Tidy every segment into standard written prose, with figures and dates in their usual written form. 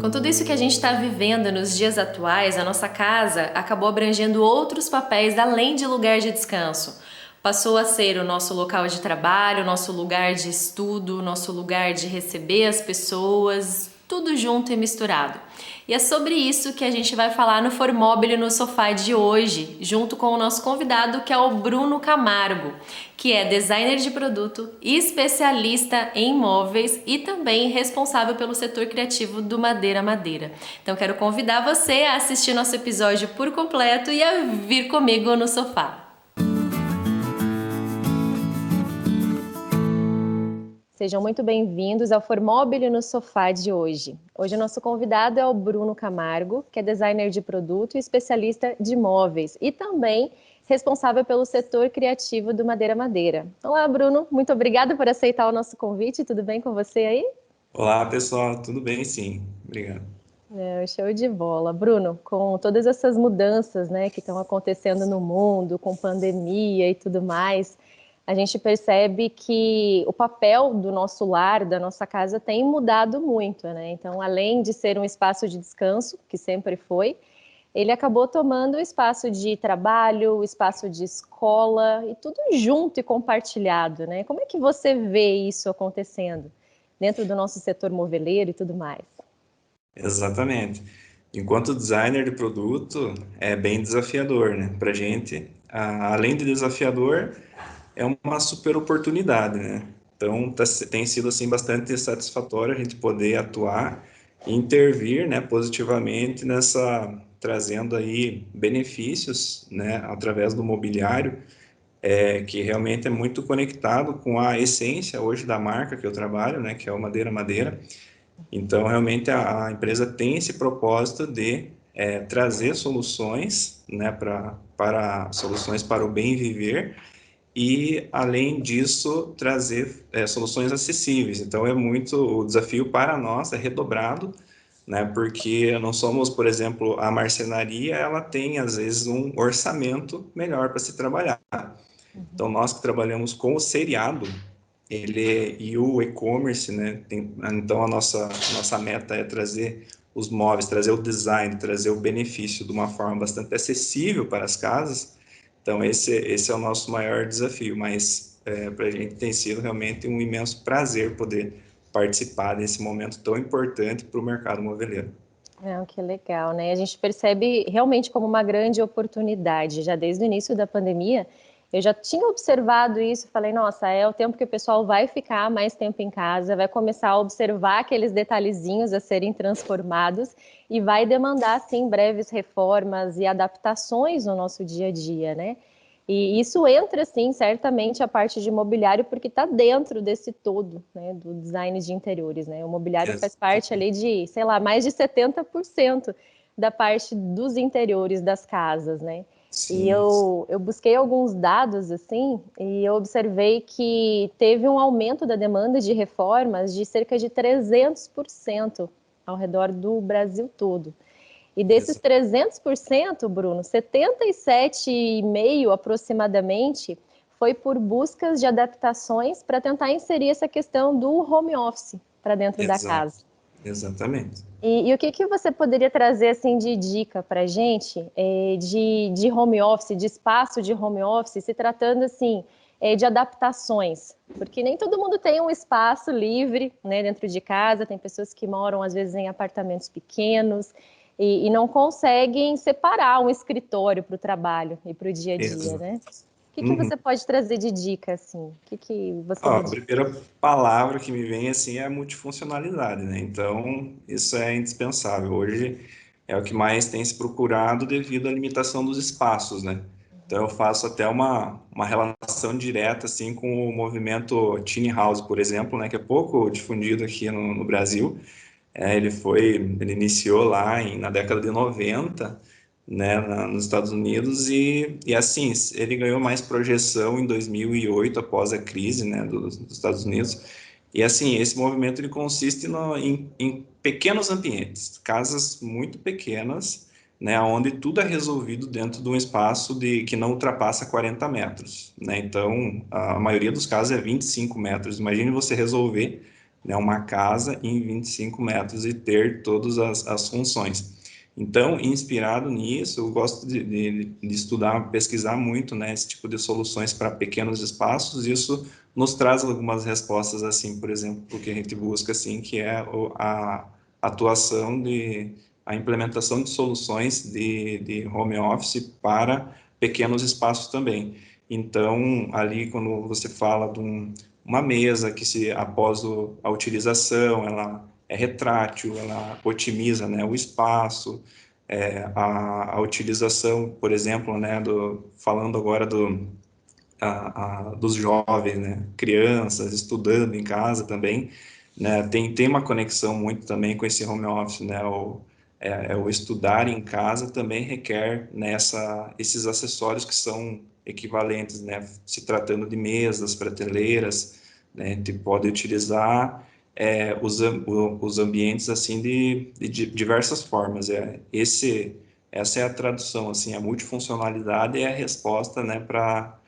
Com tudo isso que a gente está vivendo nos dias atuais, a nossa casa acabou abrangendo outros papéis além de lugar de descanso. Passou a ser o nosso local de trabalho, o nosso lugar de estudo, o nosso lugar de receber as pessoas, tudo junto e misturado. E é sobre isso que a gente vai falar no Formobile no Sofá de hoje, junto com o nosso convidado, que é o Bruno Camargo, que é designer de produto, especialista em móveis e também responsável pelo setor criativo do Madeira Madeira. Então quero convidar você a assistir nosso episódio por completo e a vir comigo no sofá. Sejam muito bem-vindos ao Formobile no Sofá de hoje. Hoje o nosso convidado é o Bruno Camargo, que é designer de produto e especialista de móveis e também responsável pelo setor criativo do Madeira Madeira. Olá, Bruno, muito obrigada por aceitar o nosso convite. Tudo bem com você aí? Olá, pessoal, tudo bem? Sim, obrigado. Show de bola. Bruno, com todas essas mudanças, né, que estão acontecendo no mundo, com pandemia e tudo mais, a gente percebe que o papel do nosso lar, da nossa casa, tem mudado muito, né? Então, além de ser um espaço de descanso, que sempre foi, ele acabou tomando o espaço de trabalho, o espaço de escola e tudo junto e compartilhado, né? Como é que você vê isso acontecendo dentro do nosso setor moveleiro e tudo mais? Exatamente. Enquanto designer de produto, é bem desafiador, né? Para gente, além de desafiador, é uma super oportunidade, né? Então, tem sido assim bastante satisfatório a gente poder atuar e intervir, né, positivamente nessa trazendo aí benefícios, né, através do mobiliário, que realmente é muito conectado com a essência hoje da marca que eu trabalho, né, que é o Madeira Madeira. Então, realmente, a empresa tem esse propósito de trazer soluções, né, para soluções para o bem viver e, além disso, trazer soluções acessíveis. Então, é muito o desafio para nós é redobrado, né, porque não somos, por exemplo, a marcenaria, ela tem, às vezes, um orçamento melhor para se trabalhar. Então, nós que trabalhamos com o seriado, e o e-commerce, né? Então, a nossa meta é trazer os móveis, trazer o design, trazer o benefício de uma forma bastante acessível para as casas. Então, esse é o nosso maior desafio, mas para a gente tem sido realmente um imenso prazer poder participar desse momento tão importante para o mercado moveleiro. Que legal, né? A gente percebe realmente como uma grande oportunidade. Já desde o início da pandemia, eu já tinha observado isso, falei, nossa, é o tempo que o pessoal vai ficar mais tempo em casa, vai começar a observar aqueles detalhezinhos a serem transformados e vai demandar, sim, breves reformas e adaptações no nosso dia a dia, né? E isso entra, sim, certamente a parte de mobiliário, porque está dentro desse todo, né, do design de interiores, né? O mobiliário faz parte ali de, sei lá, mais de 70% da parte dos interiores das casas, né? E Sim, eu busquei alguns dados, assim, e eu observei que teve um aumento da demanda de reformas de cerca de 300% ao redor do Brasil todo. E desses exa- 300%, Bruno, 77,5% aproximadamente foi por buscas de adaptações para tentar inserir essa questão do home office para dentro da exato, casa. exatamente. E o que, que você poderia trazer assim de dica para a gente de home office, de espaço de home office, se tratando assim de adaptações? Porque nem todo mundo tem um espaço livre, né, dentro de casa, tem pessoas que moram às vezes em apartamentos pequenos e não conseguem separar um escritório para o trabalho e para o dia a dia, Exa- né? O que, que Uhum. você pode trazer de dica assim? O que, que você Ó, me a diz? primeira palavra que me vem assim é a multifuncionalidade, né? Então, isso é indispensável. Hoje é o que mais tem se procurado devido à limitação dos espaços, né? Então, eu faço até uma relação direta assim com o movimento Tiny House, por exemplo, né? Que é pouco difundido aqui no Brasil. Ele iniciou lá na década de 90, né, nos Estados Unidos e assim, ele ganhou mais projeção em 2008, após a crise, né, dos Estados Unidos. E assim, esse movimento ele consiste em pequenos ambientes, casas muito pequenas, né, onde tudo é resolvido dentro de um espaço que não ultrapassa 40 metros, né? Então, a maioria dos casos é 25 metros. Imagine você resolver né, uma casa em 25 metros e ter todas as funções. Então, inspirado nisso, eu gosto de estudar, pesquisar muito, né, esse tipo de soluções para pequenos espaços. Isso nos traz algumas respostas, assim, por exemplo, o que a gente busca, assim, que é a atuação a implementação de soluções de home office para pequenos espaços também. Então, ali, quando você fala de uma mesa que, após a utilização, ela é retrátil, ela otimiza, né, o espaço, a utilização, por exemplo, né, falando agora dos jovens, né, crianças estudando em casa também, né, tem uma conexão muito também com esse home office, né, o estudar em casa também requer nessa esses acessórios que são equivalentes, né, se tratando de mesas, prateleiras, né, a gente pode utilizar os ambientes assim de diversas formas. Essa é a tradução, assim, a multifuncionalidade é a resposta, né, para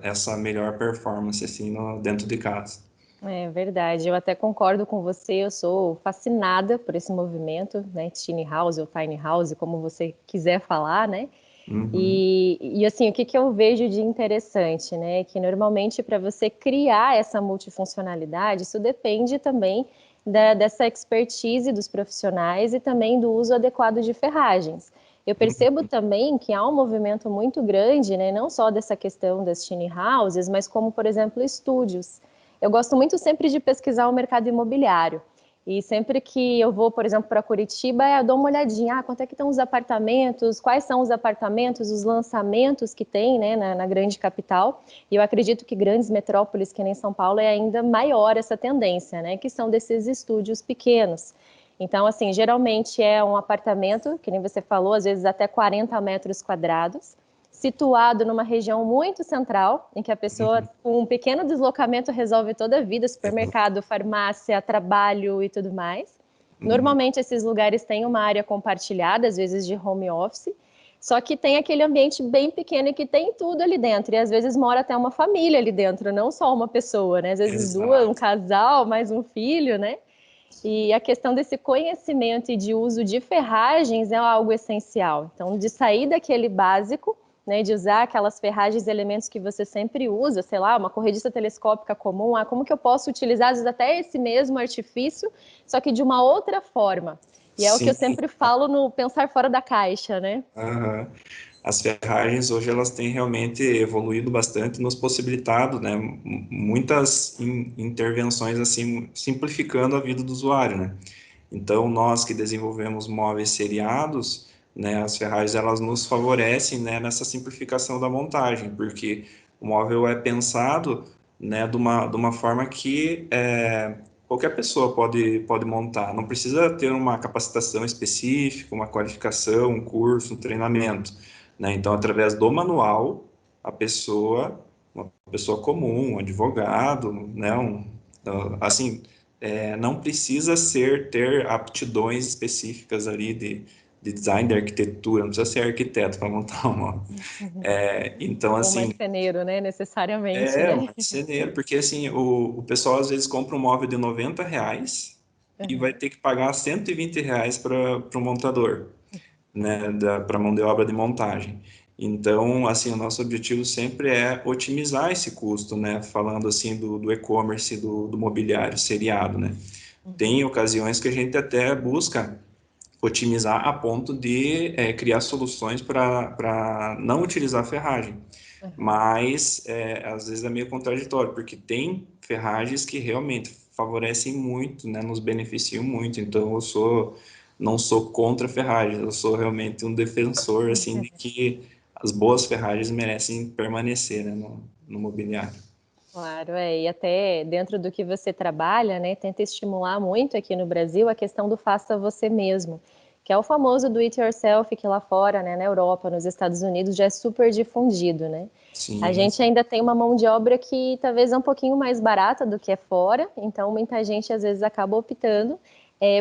essa melhor performance assim dentro de casa. É verdade, eu até concordo com você, eu sou fascinada por esse movimento, né, Tiny House ou Tiny House, como você quiser falar, né? Uhum. E assim, o que que eu vejo de interessante, né? Que normalmente para você criar essa multifuncionalidade, isso depende também dessa expertise dos profissionais e também do uso adequado de ferragens. Eu percebo também que há um movimento muito grande, né? Não só dessa questão das tiny houses, mas como, por exemplo, estúdios. Eu gosto muito sempre de pesquisar o mercado imobiliário. E sempre que eu vou, por exemplo, para Curitiba, eu dou uma olhadinha, quanto é que estão os apartamentos, quais são os apartamentos, os lançamentos que tem, né, na grande capital. E eu acredito que grandes metrópoles, que nem São Paulo, é ainda maior essa tendência, né, que são desses estúdios pequenos. Então, assim, geralmente é um apartamento, que nem você falou, às vezes até 40 metros quadrados, situado numa região muito central, em que a pessoa, Uhum. com um pequeno deslocamento, resolve toda a vida, supermercado, farmácia, trabalho e tudo mais. Uhum. Normalmente, esses lugares têm uma área compartilhada, às vezes de home office, só que tem aquele ambiente bem pequeno e que tem tudo ali dentro. E às vezes mora até uma família ali dentro, não só uma pessoa, né? Às vezes duas, um Exato. casal, mais um filho, né? E a questão desse conhecimento e de uso de ferragens é algo essencial. Então, de sair daquele básico, né, de usar aquelas ferragens e elementos que você sempre usa, sei lá, uma corrediça telescópica comum, como que eu posso utilizar, às vezes, até esse mesmo artifício, só que de uma outra forma. E é o que eu Sim. sempre falo no pensar fora da caixa, né? Aham. As ferragens hoje elas têm realmente evoluído bastante, nos possibilitado, né, muitas intervenções assim, simplificando a vida do usuário, né? Então nós que desenvolvemos móveis seriados, né, as ferragens elas nos favorecem, né, nessa simplificação da montagem, porque o móvel é pensado, né, de uma forma que qualquer pessoa pode montar, não precisa ter uma capacitação específica, uma qualificação, um curso, um treinamento, né? Então, através do manual, uma pessoa comum, um advogado, né? Assim, não precisa ter aptidões específicas ali de design, de arquitetura, não precisa ser arquiteto para montar um móvel. Então, Ou assim, marceneiro, né? Necessariamente, um né? marceneiro, porque assim, o pessoal às vezes compra um móvel de R$ 90 e vai ter que pagar R$ 120 para o montador, né, para mão de obra de montagem. Então, assim, o nosso objetivo sempre é otimizar esse custo, né, falando assim do e-commerce, do mobiliário seriado, né. Tem ocasiões que a gente até busca otimizar a ponto de criar soluções para não utilizar ferragem. Mas às vezes é meio contraditório, porque tem ferragens que realmente favorecem muito, né, nos beneficiam muito. Então não sou contra ferragens, eu sou realmente um defensor assim de que as boas ferragens merecem permanecer, né, no mobiliário. Claro, e até dentro do que você trabalha, né, tenta estimular muito aqui no Brasil a questão do faça você mesmo, que é o famoso do it yourself, que lá fora, né, na Europa, nos Estados Unidos já é super difundido, né? A Sim, gente ainda tem uma mão de obra que talvez é um pouquinho mais barata do que é fora, então muita gente às vezes acaba optando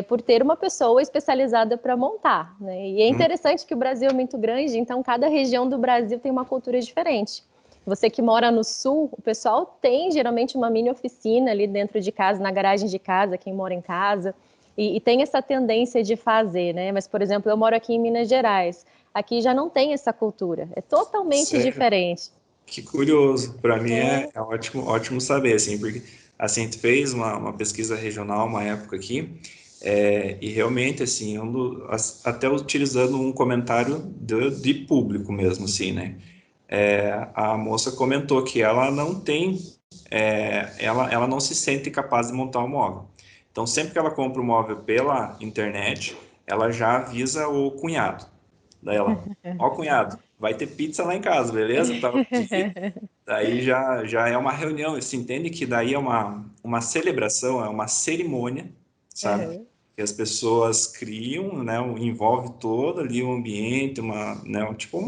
por ter uma pessoa especializada para montar, né? E é hum, interessante que o Brasil é muito grande, então cada região do Brasil tem uma cultura diferente. Você que mora no sul, o pessoal tem geralmente uma mini oficina ali dentro de casa, na garagem de casa, quem mora em casa, e tem essa tendência de fazer, né? Mas, por exemplo, eu moro aqui em Minas Gerais. Aqui já não tem essa cultura, é totalmente Sério, diferente. que curioso. Para mim É, é ótimo, ótimo saber, assim, porque assim, a gente fez uma pesquisa regional uma época aqui, e realmente, assim, até utilizando um comentário de público mesmo, assim, né? A moça comentou que ela não tem, ela não se sente capaz de montar um móvel. Então, sempre que ela compra um móvel pela internet, ela já avisa o cunhado. Daí ela, ó, cunhado, vai ter pizza lá em casa, beleza? Tal dia. Daí já é uma reunião, você entende que daí é uma celebração, é uma cerimônia, sabe? Uhum. Que as pessoas criam, né? Envolve todo ali o ambiente, né? Tipo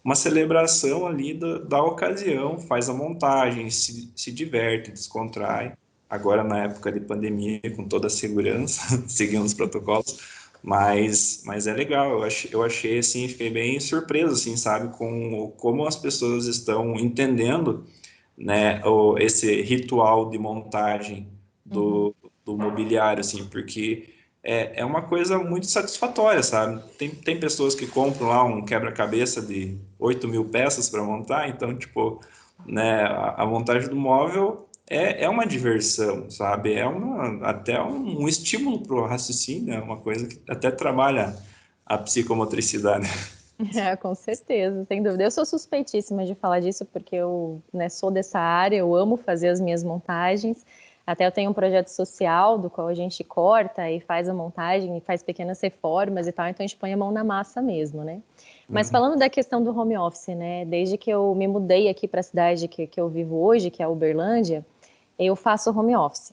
uma celebração ali da ocasião, faz a montagem, se diverte, descontrai. Agora, na época de pandemia, com toda a segurança, seguindo os protocolos, mas é legal, eu achei assim, fiquei bem surpreso, assim, sabe, com como as pessoas estão entendendo, né, esse ritual de montagem Uhum. do mobiliário, assim, porque é uma coisa muito satisfatória, sabe? Tem pessoas que compram lá um quebra-cabeça de 8.000 peças para montar, então, tipo, né, a montagem do móvel é uma diversão, sabe? Até um estímulo para o raciocínio, é uma coisa que até trabalha a psicomotricidade. É, com certeza, sem dúvida. Eu sou suspeitíssima de falar disso porque eu, né, sou dessa área, eu amo fazer as minhas montagens. Até eu tenho um projeto social do qual a gente corta e faz a montagem e faz pequenas reformas e tal, então a gente põe a mão na massa mesmo, né? Mas Uhum. falando da questão do home office, né? Desde que eu me mudei aqui para a cidade que eu vivo hoje, que é Uberlândia, eu faço home office.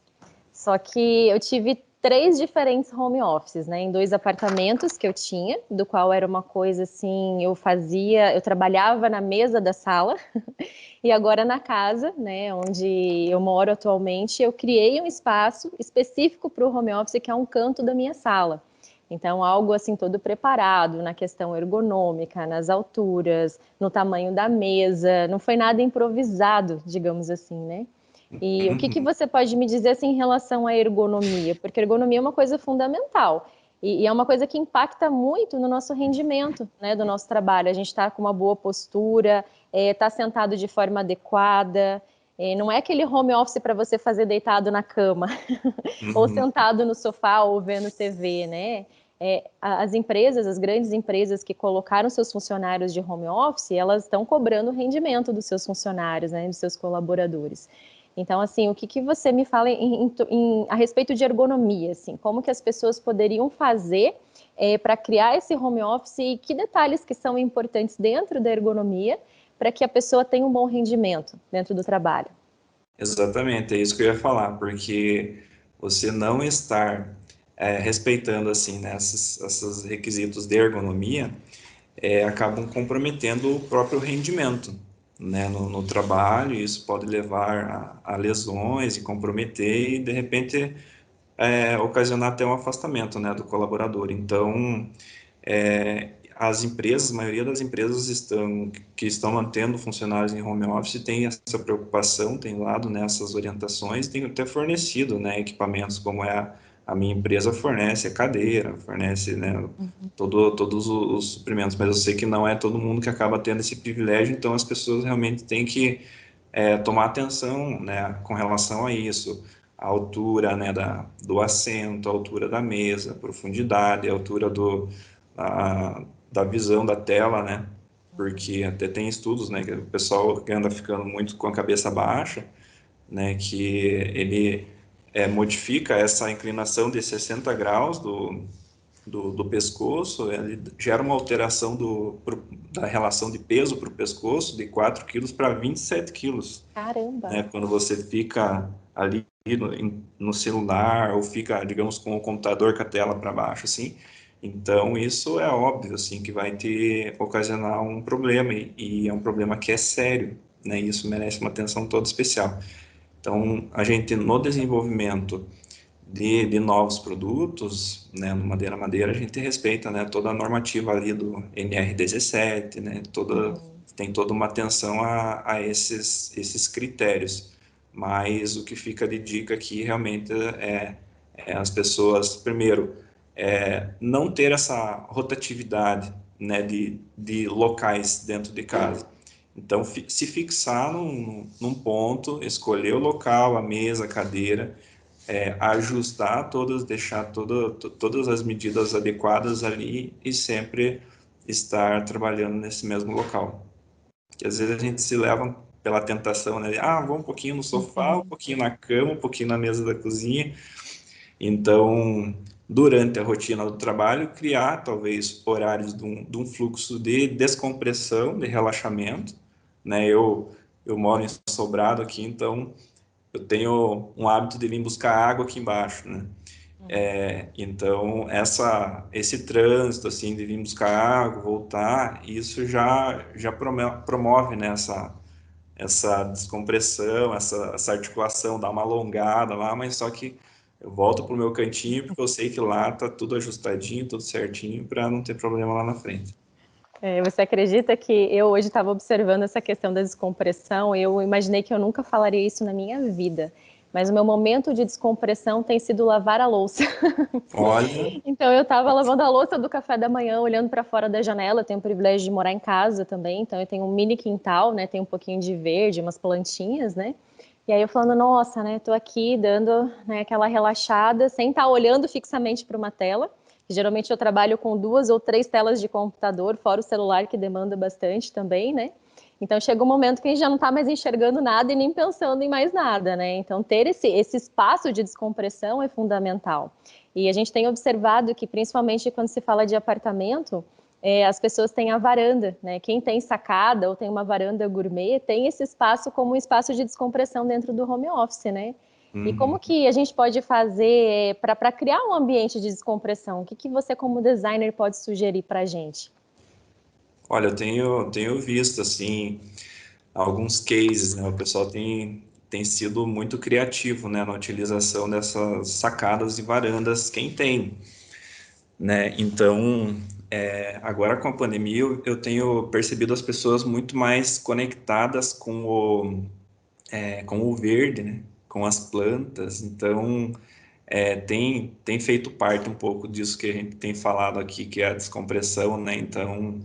Só que eu tive três diferentes home offices, né? Em dois apartamentos que eu tinha, do qual era uma coisa assim, eu trabalhava na mesa da sala, e agora na casa, né, onde eu moro atualmente, eu criei um espaço específico para o home office, que é um canto da minha sala. Então, algo assim todo preparado na questão ergonômica, nas alturas, no tamanho da mesa, não foi nada improvisado, digamos assim, né? E o que que Uhum. você pode me dizer assim, em relação à ergonomia? Porque ergonomia é uma coisa fundamental e é uma coisa que impacta muito no nosso rendimento, né, do nosso trabalho. A gente está com uma boa postura, está sentado de forma adequada. Não é aquele home office para você fazer deitado na cama ou Uhum. sentado no sofá ou vendo TV, né? As empresas, as grandes empresas que colocaram seus funcionários de home office, elas estão cobrando o rendimento dos seus funcionários, né, dos seus colaboradores. Então, assim, o que que você me fala a respeito de ergonomia, assim, como que as pessoas poderiam fazer para criar esse home office e que detalhes que são importantes dentro da ergonomia para que a pessoa tenha um bom rendimento dentro do trabalho? Exatamente, é isso que eu ia falar, porque você não estar respeitando assim, né, esses requisitos de ergonomia acabam comprometendo o próprio rendimento, né, no trabalho. E isso pode levar a lesões e comprometer e de repente ocasionar até um afastamento, né, do colaborador. Então, as empresas, a maioria das empresas que estão mantendo funcionários em home office tem essa preocupação, tem dado nessas orientações, tem até fornecido, né, equipamentos como a minha empresa fornece a cadeira, fornece, né, todos os suprimentos, mas eu sei que não é todo mundo que acaba tendo esse privilégio, então as pessoas realmente têm que tomar atenção, né, com relação a isso, a altura, né, do assento, a altura da mesa, a profundidade, a altura da visão da tela, né, porque até tem estudos, né, que o pessoal que anda ficando muito com a cabeça baixa, né, que ele modifica essa inclinação de 60 graus do pescoço, ele gera uma alteração da relação de peso para o pescoço de 4 quilos para 27 quilos, Caramba! né? Quando você fica ali no celular ou fica, digamos, com o computador com a tela para baixo, assim, então isso é óbvio, assim, que vai ocasionar um problema e é um problema que é sério, né? E isso merece uma atenção toda especial. Então, a gente no desenvolvimento de novos produtos, né, no Madeira, a gente respeita, né, toda a normativa ali do NR17, né, toda, Uhum. tem toda uma atenção a esses critérios. Mas o que fica de dica aqui realmente é as pessoas, primeiro, não ter essa rotatividade, né, de locais dentro de casa. Então, se fixar num ponto, escolher o local, a mesa, a cadeira, ajustar todas, deixar todas as medidas adequadas ali e sempre estar trabalhando nesse mesmo local. Que às vezes a gente se leva pela tentação, né? Vou um pouquinho no sofá, um Uhum. pouquinho na cama, um pouquinho na mesa da cozinha. Então, durante a rotina do trabalho, criar talvez horários de um fluxo de descompressão, de relaxamento, né? Eu moro em Sobrado aqui, então eu tenho um hábito de vir buscar água aqui embaixo, né? Então, esse trânsito, assim, de vir buscar água, voltar, isso já promove, né, essa descompressão, essa articulação, dá uma alongada lá, mas só que eu volto pro meu cantinho porque eu sei que lá tá tudo ajustadinho, tudo certinho, para não ter problema lá na frente. Você acredita que eu hoje estava observando essa questão da descompressão? Eu imaginei que eu nunca falaria isso na minha vida, mas o meu momento de descompressão tem sido lavar a louça. Olha, Então eu estava lavando a louça do café da manhã, olhando para fora da janela. Eu tenho o privilégio de morar em casa também, então eu tenho um mini quintal, né? Tem um pouquinho de verde, umas plantinhas, né? E aí eu falando, nossa, né? Tô aqui dando, né, aquela relaxada, sem estar olhando fixamente para uma tela. Geralmente eu trabalho com 2 ou 3 telas de computador, fora o celular que demanda bastante também, né? Então chega um momento que a gente já não está mais enxergando nada e nem pensando em mais nada, né? Então ter esse espaço de descompressão é fundamental. E a gente tem observado que, principalmente quando se fala de apartamento, as pessoas têm a varanda, né? Quem tem sacada ou tem uma varanda gourmet tem esse espaço como um espaço de descompressão dentro do home office, né? E como uhum. que a gente pode fazer para criar um ambiente de descompressão? O que você, como designer, pode sugerir para a gente? Olha, eu tenho visto, assim, alguns cases, né? O pessoal tem sido muito criativo, né, na utilização dessas sacadas e varandas, quem tem, né? Então, agora com a pandemia, eu tenho percebido as pessoas muito mais conectadas com o verde, né? Com as plantas. Então, tem feito parte um pouco disso que a gente tem falado aqui, que é a descompressão, né? Então,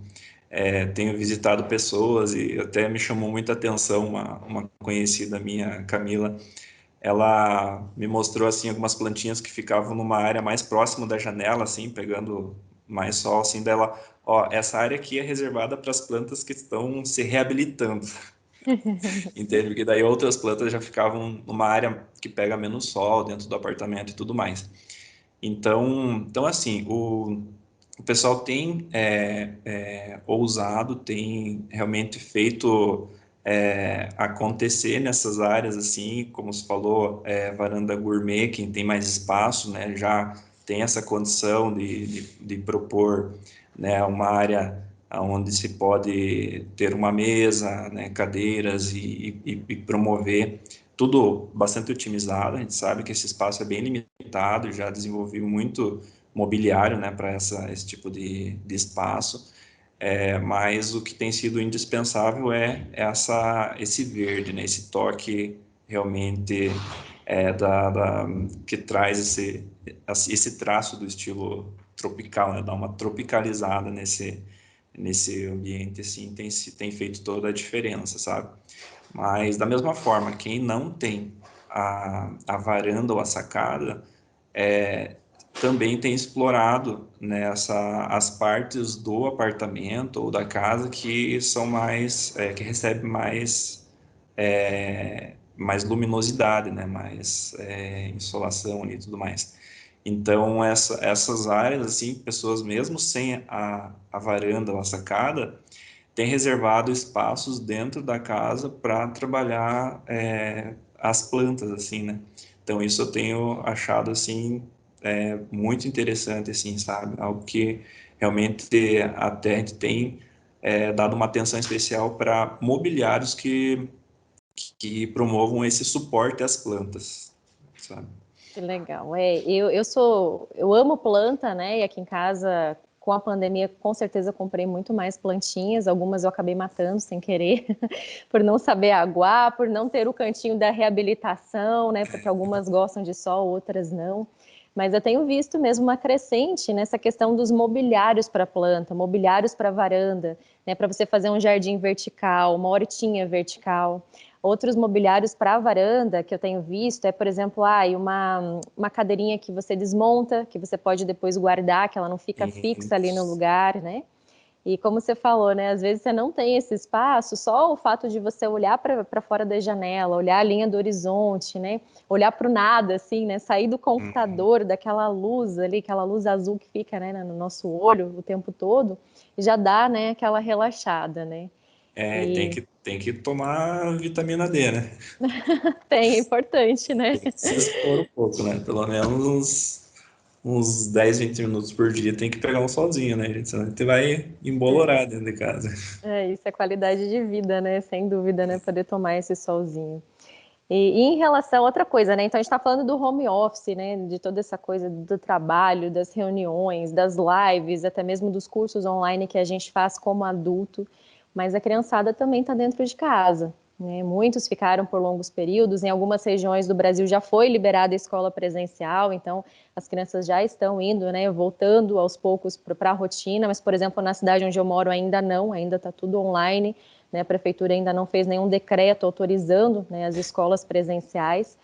tenho visitado pessoas e até me chamou muita atenção uma conhecida minha, Camila. Ela me mostrou assim algumas plantinhas que ficavam numa área mais próxima da janela, assim, pegando mais sol, assim, dela. Ó, essa área aqui é reservada para as plantas que estão se reabilitando, entende? Porque daí outras plantas já ficavam numa área que pega menos sol dentro do apartamento e tudo mais. Então assim, o pessoal tem ousado, tem realmente feito acontecer nessas áreas, assim, como se falou, varanda gourmet, quem tem mais espaço, né, já tem essa condição de propor, né, uma área onde se pode ter uma mesa, né, cadeiras e promover tudo bastante otimizado. A gente sabe que esse espaço é bem limitado, já desenvolvi muito mobiliário, né, para esse tipo de espaço, mas o que tem sido indispensável é esse verde, né, esse toque realmente que traz esse traço do estilo tropical, né, dá uma tropicalizada nesse ambiente, assim, tem feito toda a diferença, sabe? Mas da mesma forma, quem não tem a varanda ou a sacada, também tem explorado nessa as partes do apartamento ou da casa que são mais que recebem mais luminosidade, né, mais insolação ali e tudo mais. Então essas áreas assim, pessoas mesmo sem a varanda ou a sacada têm reservado espaços dentro da casa para trabalhar as plantas assim, né? Então isso eu tenho achado assim muito interessante, assim, sabe? Algo que realmente até a gente tem dado uma atenção especial para mobiliários que promovam esse suporte às plantas, sabe? Que legal. Eu amo planta, né? E aqui em casa Com a pandemia, com certeza, comprei muito mais plantinhas. Algumas eu acabei matando sem querer, por não saber aguar, por não ter o cantinho da reabilitação, né? Porque algumas gostam de sol, outras não. Mas eu tenho visto mesmo uma crescente nessa questão dos mobiliários para planta, mobiliários para varanda, né? Para você fazer um jardim vertical, uma hortinha vertical. Outros mobiliários para a varanda que eu tenho visto é, por exemplo, uma cadeirinha que você desmonta, que você pode depois guardar, que ela não fica fixa ali no lugar, né? E como você falou, né? Às vezes você não tem esse espaço, só o fato de você olhar para fora da janela, olhar a linha do horizonte, né? Olhar para o nada, assim, né? Sair do Uhum. computador, daquela luz ali, aquela luz azul que fica, né, no nosso olho o tempo todo, já dá, né, aquela relaxada, né? E Tem que tomar vitamina D, né? tem, é importante, né? Tem que se expor um pouco, né? Pelo menos uns 10, 20 minutos por dia tem que pegar um solzinho, né, gente? Senão a gente vai embolorar dentro de casa. Isso é qualidade de vida, né? Sem dúvida, né? Poder tomar esse solzinho. E em relação a outra coisa, né? Então a gente está falando do home office, né? De toda essa coisa do trabalho, das reuniões, das lives, até mesmo dos cursos online que a gente faz como adulto, mas a criançada também está dentro de casa, né? Muitos ficaram por longos períodos, em algumas regiões do Brasil já foi liberada a escola presencial, então as crianças já estão indo, né? Voltando aos poucos para a rotina, mas, por exemplo, na cidade onde eu moro ainda não, ainda está tudo online, né? A prefeitura ainda não fez nenhum decreto autorizando, né, as escolas presenciais.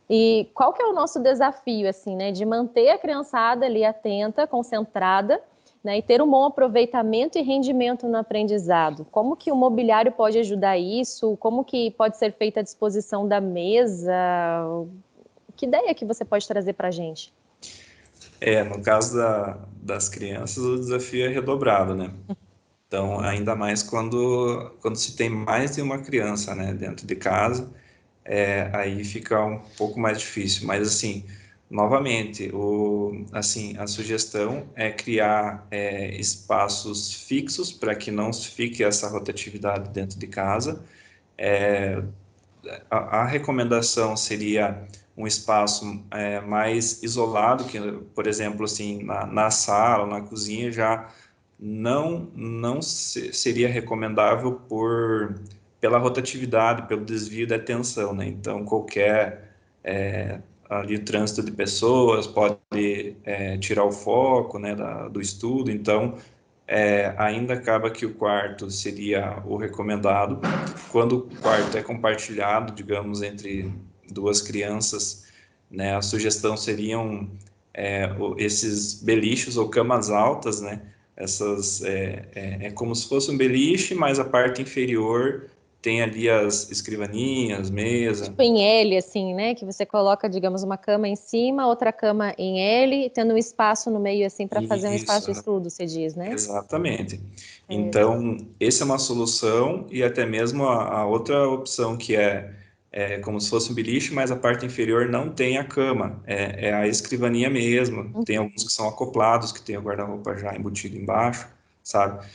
E qual que é o nosso desafio, assim, né, de manter a criançada ali atenta, concentrada, né, e ter um bom aproveitamento e rendimento no aprendizado? Como que o mobiliário pode ajudar isso? Como que pode ser feita a disposição da mesa? Que ideia que você pode trazer para a gente? No caso das crianças, o desafio é redobrado, né? Então, ainda mais quando se tem mais de uma criança, né, dentro de casa, aí fica um pouco mais difícil. Mas, assim, novamente, assim, a sugestão é criar espaços fixos para que não fique essa rotatividade dentro de casa. A recomendação seria um espaço mais isolado, que, por exemplo, assim, na sala, na cozinha, já não seria recomendável pela rotatividade, pelo desvio da atenção, né? Então, qualquer ali trânsito de pessoas pode tirar o foco, né, do estudo. Então, ainda acaba que o quarto seria o recomendado. Quando o quarto é compartilhado, digamos, entre duas crianças, né, a sugestão seriam esses beliches ou camas altas, né? Essas é como se fosse um beliche, mas a parte inferior tem ali as escrivaninhas, mesa. Tipo em L, assim, né? Que você coloca, digamos, uma cama em cima, outra cama em L, tendo um espaço no meio, assim, para fazer um espaço Isso, de estudo, você diz, né? exatamente. É. Então, essa é uma solução e até mesmo a outra opção que como se fosse um beliche, mas a parte inferior não tem a cama, é a escrivaninha mesmo. Tem alguns que são acoplados, que tem o guarda-roupa já embutido embaixo, sabe?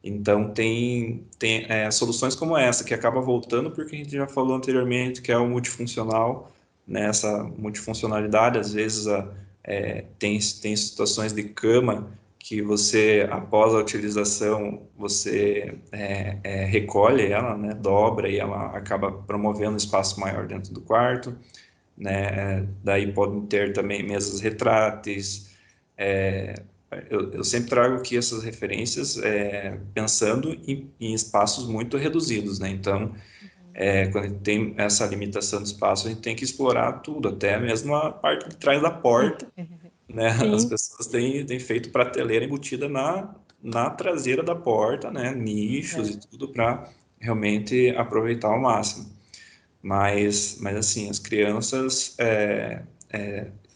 Então, tem soluções como essa, que acaba voltando porque a gente já falou anteriormente, que é o multifuncional, né? Essa multifuncionalidade, às vezes, tem situações de cama que você, após a utilização, você recolhe ela, né? Dobra e ela acaba promovendo um espaço maior dentro do quarto, né? Daí podem ter também mesas retráteis. Eu sempre trago aqui essas referências pensando em espaços muito reduzidos, né? Então, quando a gente tem essa limitação de espaço, a gente tem que explorar tudo, até mesmo a parte de trás da porta, né? As Sim. pessoas têm feito prateleira embutida na traseira da porta, né? Nichos e É. tudo para realmente aproveitar ao máximo. Mas assim, as crianças,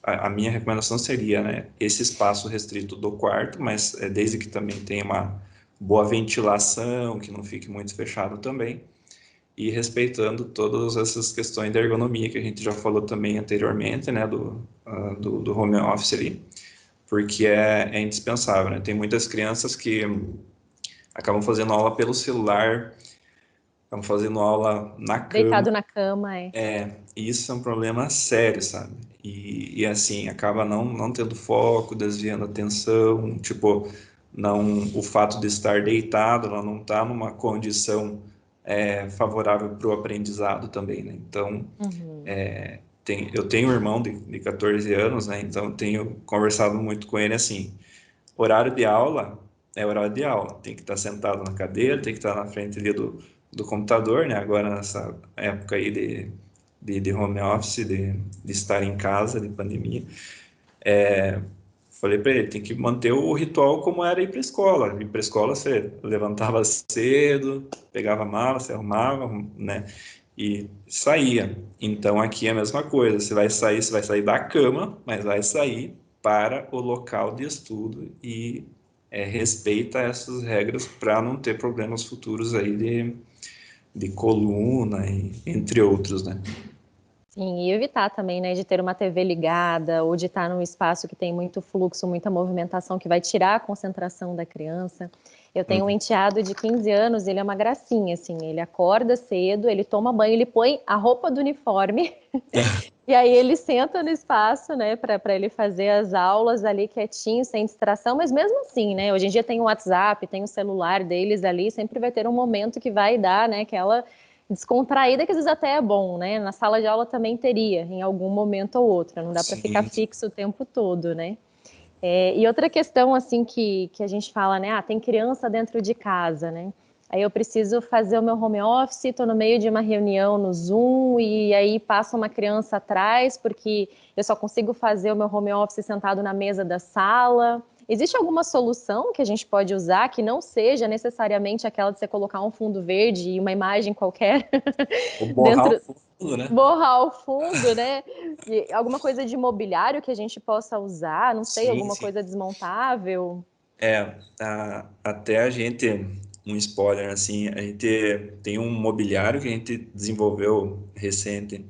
a minha recomendação seria, né, esse espaço restrito do quarto, mas desde que também tenha uma boa ventilação, que não fique muito fechado também, e respeitando todas essas questões de ergonomia que a gente já falou também anteriormente, né, do home office ali, porque é indispensável, né? Tem muitas crianças que acabam fazendo aula pelo celular, acabam fazendo aula na cama. Deitado na cama, é. Isso é um problema sério, sabe? Assim, acaba não tendo foco, desviando a atenção. Tipo, não, o fato de estar deitado, ela não está numa condição favorável para o aprendizado também, né? Então, Uhum. eu tenho um irmão de 14 anos, né? Então, eu tenho conversado muito com ele assim, horário de aula é horário de aula, tem que estar sentado na cadeira, tem que estar na frente ali do computador, né? Agora, nessa época aí de home office, de estar em casa, de pandemia, falei para ele, tem que manter o ritual como era ir para a escola. Ir para a escola, você levantava cedo, pegava a mala, se arrumava, né? E saía. Então aqui é a mesma coisa. Você vai sair da cama, mas vai sair para o local de estudo e respeita essas regras para não ter problemas futuros aí de coluna, e, entre outros, né? Sim, e evitar também, né, de ter uma TV ligada ou de estar num espaço que tem muito fluxo, muita movimentação que vai tirar a concentração da criança. Eu tenho um Hum. enteado de 15 anos, ele é uma gracinha, assim, ele acorda cedo, ele toma banho, ele põe a roupa do uniforme e aí ele senta no espaço, né, para ele fazer as aulas ali quietinho, sem distração, mas mesmo assim, né, hoje em dia tem o WhatsApp, tem o celular deles ali, sempre vai ter um momento que vai dar, né, aquela descontraída, que às vezes até é bom, né? Na sala de aula também teria, em algum momento ou outro, não dá para ficar Sim, fixo o tempo todo, né? E outra questão, assim, que a gente fala, né? Ah, tem criança dentro de casa, né? Aí eu preciso fazer o meu home office, estou no meio de uma reunião no Zoom e aí passa uma criança atrás porque eu só consigo fazer o meu home office sentado na mesa da sala. Existe alguma solução que a gente pode usar que não seja necessariamente aquela de você colocar um fundo verde e uma imagem qualquer o borrar o dentro, fundo, né? borrar o fundo, né? E alguma coisa de mobiliário que a gente possa usar, não sei, Sim, alguma sim. coisa desmontável. Até a gente, um spoiler assim, a gente tem um mobiliário que a gente desenvolveu recente,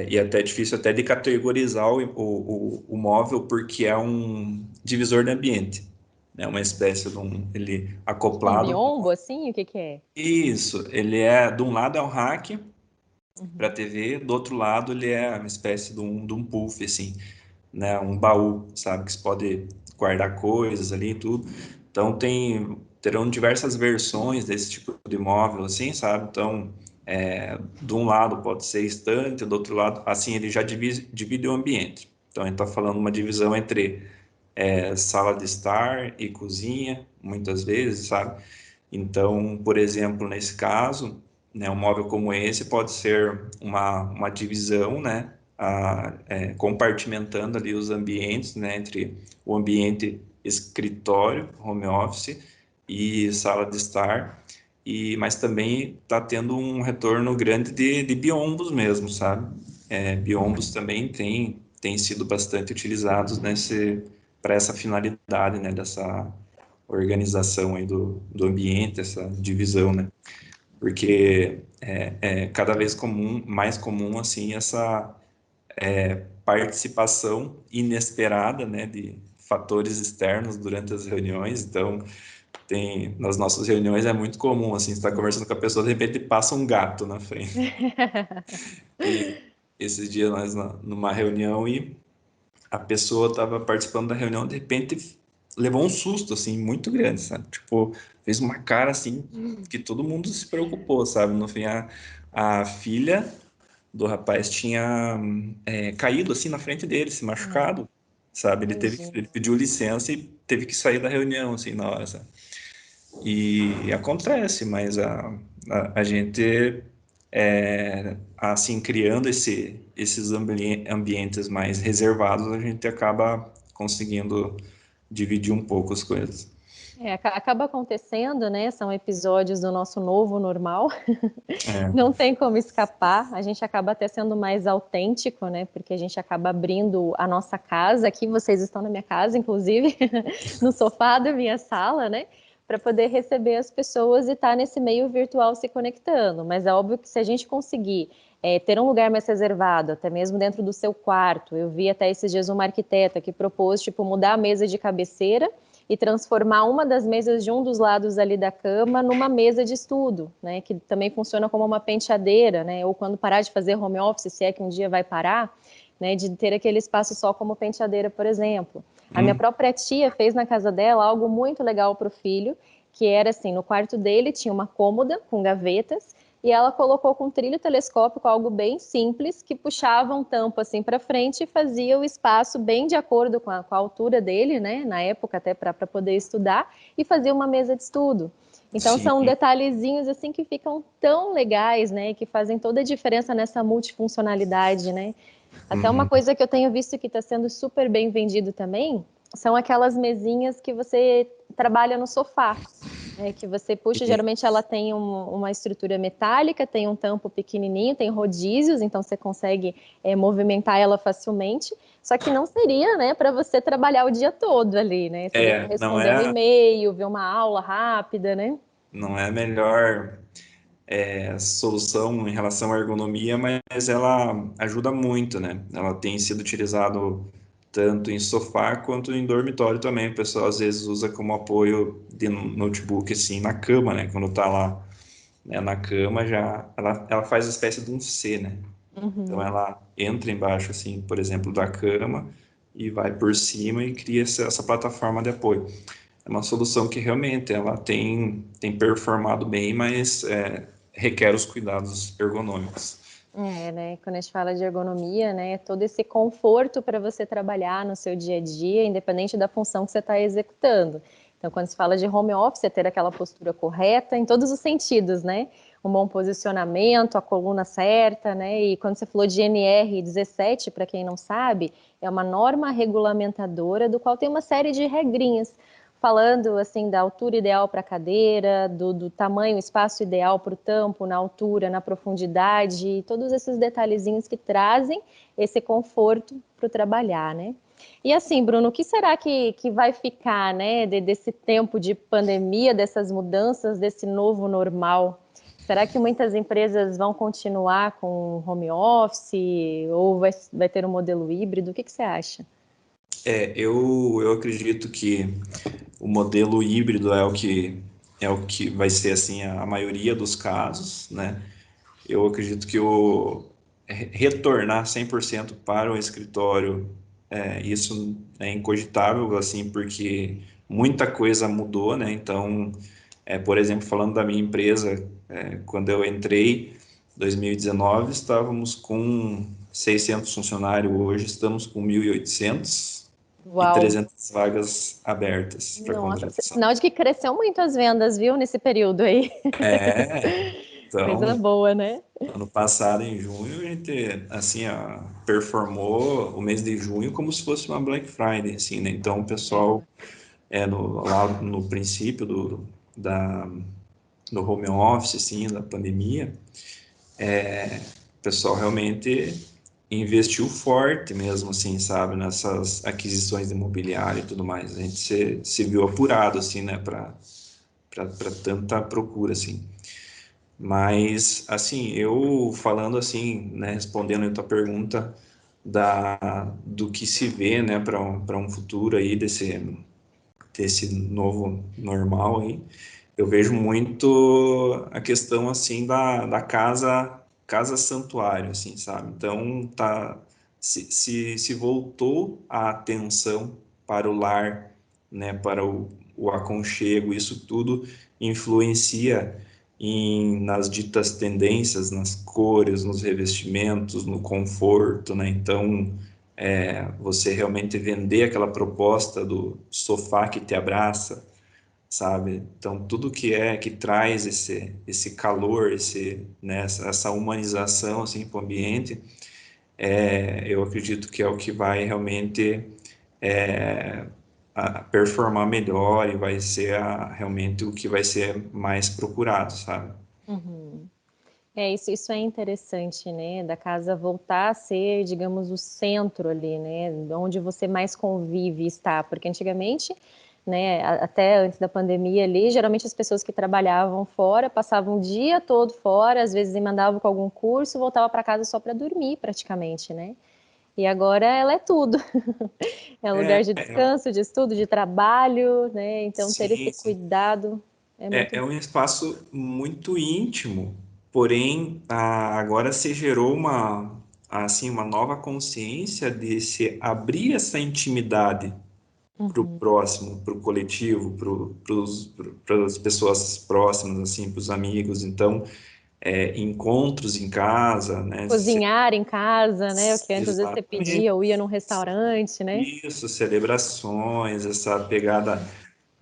e até é difícil até de categorizar o móvel porque é um divisor de ambiente, né? Uma espécie de ele Tipo um acoplado. biombo, assim, o que que é? Isso, ele de um lado é um rack para Uhum. TV, do outro lado ele é uma espécie de um puff, assim, né? Um baú, sabe? Que você pode guardar coisas ali e tudo. Então terão diversas versões desse tipo de móvel, assim, sabe? Então, de um lado pode ser estante, do outro lado, assim, ele já divide o ambiente. Então, a gente está falando uma divisão entre sala de estar e cozinha, muitas vezes, sabe? Então, por exemplo, nesse caso, né, um móvel como esse pode ser uma divisão, né, compartimentando ali os ambientes, né, entre o ambiente escritório, home office e sala de estar, mas também está tendo um retorno grande de biombos mesmo, sabe? Biombos também têm sido bastante utilizados para essa finalidade, né, dessa organização aí do ambiente, essa divisão, né? Porque é cada vez mais comum assim essa participação inesperada, né, de fatores externos durante as reuniões. Então, nas nossas reuniões é muito comum assim, estar conversando com a pessoa, de repente passa um gato na frente. E esses dias nós numa reunião e a pessoa estava participando da reunião, de repente levou um susto, assim, muito grande, sabe? Tipo, fez uma cara, assim, que todo mundo se preocupou, sabe? No fim, a filha do rapaz tinha caído, assim, na frente dele, se machucado, sabe? Ele Imagina. pediu licença e teve que sair da reunião, assim, na hora, sabe? E acontece, mas a gente assim, criando esses ambientes mais reservados, a gente acaba conseguindo dividir um pouco as coisas. Acaba acontecendo, né? São episódios do nosso novo normal. É, Não tem como escapar. A gente acaba até sendo mais autêntico, né? Porque a gente acaba abrindo a nossa casa. Aqui vocês estão na minha casa, inclusive, no sofá da minha sala, né? Para poder receber as pessoas e estar nesse meio virtual se conectando. Mas é óbvio que se a gente conseguir ter um lugar mais reservado, até mesmo dentro do seu quarto. Eu vi até esses dias uma arquiteta que propôs, tipo, mudar a mesa de cabeceira e transformar uma das mesas de um dos lados ali da cama numa mesa de estudo, né, que também funciona como uma penteadeira, né, ou quando parar de fazer home office, se é que um dia vai parar, né, de ter aquele espaço só como penteadeira, por exemplo. A minha própria tia fez na casa dela algo muito legal para o filho, que era assim, no quarto dele tinha uma cômoda com gavetas, e ela colocou com trilho telescópico algo bem simples, que puxava um tampo assim para frente e fazia o espaço bem de acordo com a altura dele, né, na época até para poder estudar, e fazia uma mesa de estudo. Então Sim. são detalhezinhos assim que ficam tão legais, né, que fazem toda a diferença nessa multifuncionalidade, né? Até uma Uhum. coisa que eu tenho visto que está sendo super bem vendido também são aquelas mesinhas que você trabalha no sofá, né, que você puxa. E- Geralmente ela tem uma estrutura metálica, tem um tampo pequenininho, tem rodízios, então você consegue movimentar ela facilmente. Só que não seria, né, para você trabalhar o dia todo ali, né? Seria para não responder um é, e-mail, ver uma aula rápida, né? não é a melhor solução em relação à ergonomia, mas ela ajuda muito, né? Ela tem sido utilizado tanto em sofá quanto em dormitório também. O pessoal às vezes usa como apoio de notebook assim na cama, né? Quando tá lá, né, na cama já ela faz uma espécie de um C, né? Então Uhum. ela entra embaixo assim, por exemplo, da cama e vai por cima e cria essa plataforma de apoio. É uma solução que realmente ela tem performado bem, mas requer os cuidados ergonômicos. Né? Quando a gente fala de ergonomia, né, é todo esse conforto para você trabalhar no seu dia a dia, independente da função que você está executando. Então, quando se fala de home office, é ter aquela postura correta em todos os sentidos, né? Um bom posicionamento, a coluna certa, né? E quando você falou de NR17, para quem não sabe, é uma norma regulamentadora do qual tem uma série de regrinhas falando assim da altura ideal para a cadeira, do tamanho, espaço ideal para o tampo, na altura, na profundidade, todos esses detalhezinhos que trazem esse conforto para o trabalhar, né? E assim, Bruno, o que será que vai ficar, né, desse tempo de pandemia, dessas mudanças, desse novo normal? Será que muitas empresas vão continuar com home office ou vai ter um modelo híbrido? O que você acha? Eu acredito que o modelo híbrido é o que vai ser assim a maioria dos casos, né? Eu acredito que o retornar 100% para o escritório, isso é incogitável, assim, porque muita coisa mudou, né? Então, por exemplo, falando da minha empresa, quando eu entrei, 2019, estávamos com 600 funcionários, hoje estamos com 1.800 e Uau! 300 vagas abertas para Nossa, contratação. sinal de que cresceu muito as vendas, viu, nesse período aí. Coisa Então, boa, né? ano passado, em junho, a gente, assim, performou o mês de junho como se fosse uma Black Friday, assim, né? Então, o pessoal, lá no princípio do home office, assim, da pandemia, o pessoal realmente investiu forte mesmo, assim, sabe? Nessas aquisições de imobiliário e tudo mais. A gente se viu apurado, assim, né? Para tanta procura, assim. Mas, assim, eu falando assim, né, respondendo a tua pergunta do que se vê, né, para um futuro aí desse novo normal aí, eu vejo muito a questão, assim, da casa santuário, assim, sabe? Então, se voltou a atenção para o lar, né, para o aconchego, isso tudo influencia nas ditas tendências, nas cores, nos revestimentos, no conforto, né? Então, você realmente vender aquela proposta do sofá que te abraça, sabe? Então, tudo que traz esse calor, né, essa humanização assim para o ambiente, eu acredito que é o que vai realmente é, performar melhor e vai ser realmente o que vai ser mais procurado, sabe? Uhum. Isso é interessante, né? Da casa voltar a ser, digamos, o centro ali, né? Onde você mais convive e está. Porque antigamente, né, até antes da pandemia ali, geralmente as pessoas que trabalhavam fora passavam o dia todo fora, às vezes emendavam com algum curso, voltava para casa só para dormir, praticamente, né? E agora ela é tudo. É É, lugar de descanso, de estudo, de trabalho, né? Então ter esse sim, sim. cuidado é muito É bom. um espaço muito íntimo, porém agora se gerou uma nova consciência de se abrir essa intimidade para o próximo, para o coletivo, para as pessoas próximas, assim, para os amigos. Então, encontros em casa, né? Cozinhar em casa, né? O que antes às vezes você Exatamente. pedia ou ia num restaurante, né? Isso, celebrações, essa pegada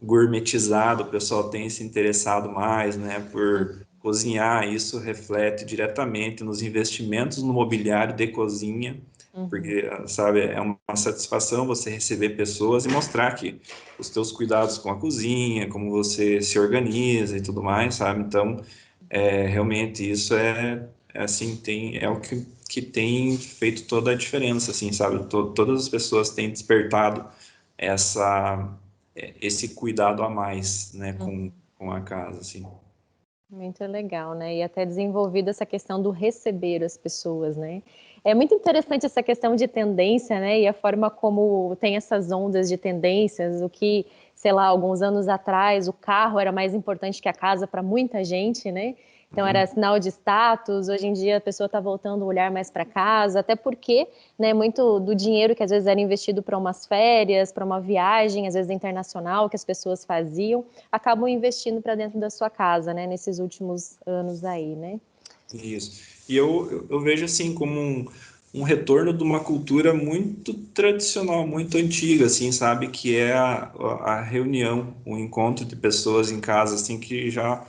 gourmetizada, o pessoal tem se interessado mais, né, por cozinhar. Isso reflete diretamente nos investimentos no mobiliário de cozinha, Uhum. porque, sabe, é uma satisfação você receber pessoas e mostrar que os teus cuidados com a cozinha, como você se organiza e tudo mais, sabe? Então, realmente isso assim, é o que tem feito toda a diferença, assim, sabe? Todas as pessoas têm despertado essa esse cuidado a mais, né, com a casa, assim. Muito legal, né? E até desenvolvido essa questão do receber as pessoas, né? É muito interessante essa questão de tendência, né? E a forma como tem essas ondas de tendências, o que, sei lá, alguns anos atrás o carro era mais importante que a casa para muita gente, né? Então era sinal de status. Hoje em dia a pessoa está voltando a olhar mais para casa, até porque, né, muito do dinheiro que às vezes era investido para umas férias, para uma viagem, às vezes internacional, que as pessoas faziam, acabam investindo para dentro da sua casa, né, nesses últimos anos aí, né? Isso. E eu vejo assim como um retorno de uma cultura muito tradicional, muito antiga, assim, sabe? Que é a reunião, o encontro de pessoas em casa, assim, que já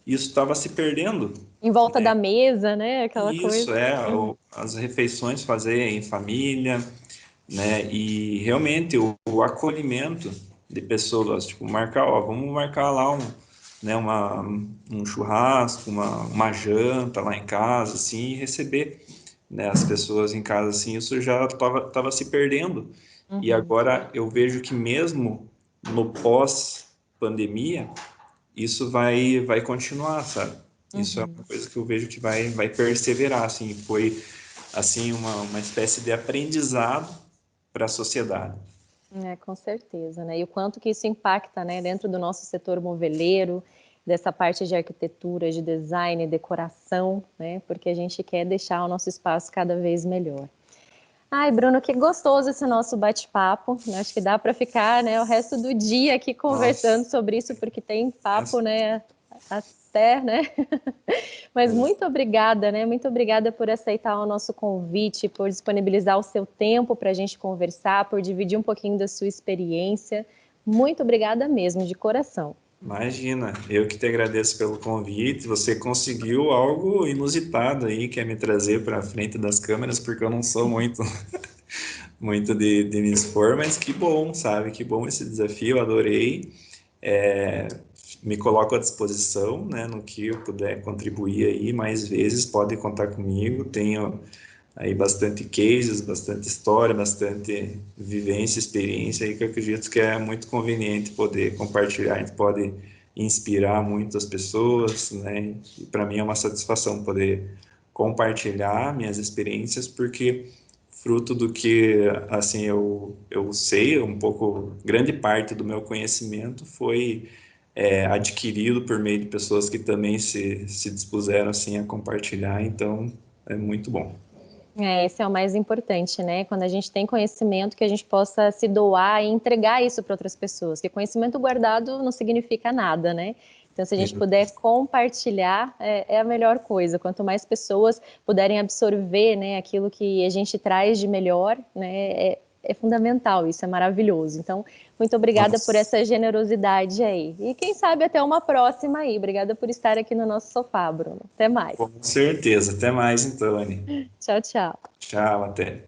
isso estava se perdendo. Em volta da mesa, né, aquela Isso coisa. as refeições fazer em família, né? E realmente o acolhimento de pessoas, tipo, vamos marcar lá um churrasco, uma janta lá em casa, assim, e receber, né, as pessoas em casa, assim, isso já tava se perdendo. E Uhum. agora eu vejo que mesmo no pós-pandemia, isso vai continuar, sabe? Isso é Uhum. uma coisa que eu vejo que vai perseverar, assim, foi assim uma espécie de aprendizado para a sociedade. É, com certeza, né? E o quanto que isso impacta, né, dentro do nosso setor moveleiro, dessa parte de arquitetura, de design, decoração, né? Porque a gente quer deixar o nosso espaço cada vez melhor. Ai, Bruno, que gostoso esse nosso bate-papo. Acho que dá para ficar, né, o resto do dia aqui conversando Nossa, sobre isso, porque tem papo, essa, né, até, né? Mas muito obrigada, né? Muito obrigada por aceitar o nosso convite, por disponibilizar o seu tempo para a gente conversar, por dividir um pouquinho da sua experiência. Muito obrigada mesmo, de coração. imagina, eu que te agradeço pelo convite. Você conseguiu algo inusitado aí, que é me trazer para frente das câmeras, porque eu não sou muito de me expor, mas que bom, sabe? Que bom esse desafio, adorei. É, Me coloco à disposição, né, no que eu puder contribuir aí, mais vezes pode contar comigo. Tenho aí bastante cases, bastante história, bastante vivência, experiência aí que eu acredito que é muito conveniente poder compartilhar. A gente pode inspirar muitas pessoas, né? E para mim é uma satisfação poder compartilhar minhas experiências, porque fruto do que assim eu sei um pouco, grande parte do meu conhecimento foi adquirido por meio de pessoas que também se dispuseram assim a compartilhar, então é muito bom. É, esse é o mais importante, né? Quando a gente tem conhecimento, que a gente possa se doar e entregar isso para outras pessoas. Porque conhecimento guardado não significa nada, né? Então, se a gente puder compartilhar, é a melhor coisa. Quanto mais pessoas puderem absorver, né, aquilo que a gente traz de melhor, né, é fundamental. Isso é maravilhoso. Então, muito obrigada por Nossa, essa generosidade aí. E quem sabe até uma próxima aí. Obrigada por estar aqui no nosso sofá, Bruno. Até mais. com certeza. Até mais então, Anny. Tchau, tchau. Tchau, até.